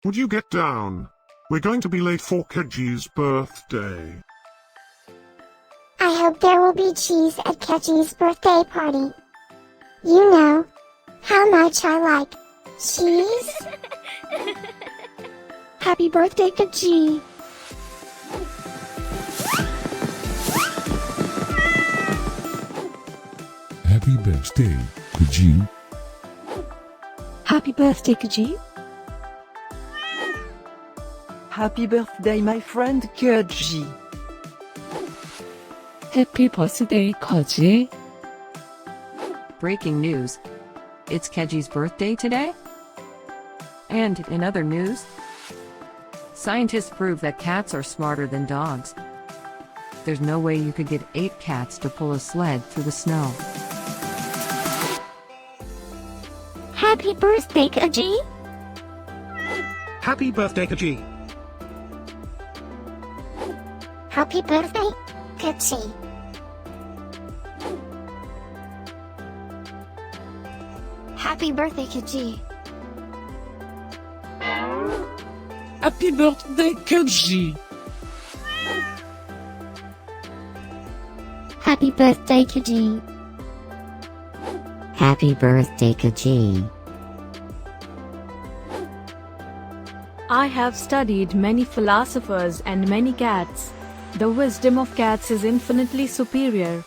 Would you get down? We're going to be late for Keji's birthday. I hope there will be cheese at Keji's birthday party. You know how much I like cheese. Happy birthday, Keji! Happy birthday, Keji. Happy birthday, Keji! Happy birthday, my friend Keji. Happy birthday, Keji! Breaking news. It's Keji's birthday today? And in other news, scientists prove that cats are smarter than dogs. There's no way you could get 8 cats to pull a sled through the snow. Happy birthday, Keji! Happy birthday, Keji. Happy birthday, Keji! Happy birthday, Keji! Happy birthday, Keji! Happy birthday, Keji! Happy birthday, Keji. I have studied many philosophers and many cats. The wisdom of cats is infinitely superior.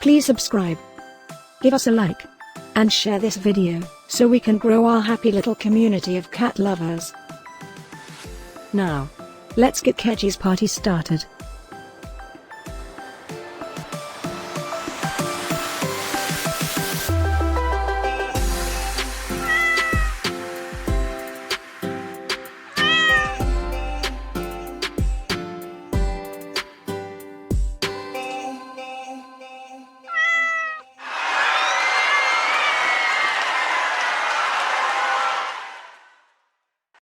Please subscribe, give us a like, and share this video, so we can grow our happy little community of cat lovers. Now, let's get Keji's party started.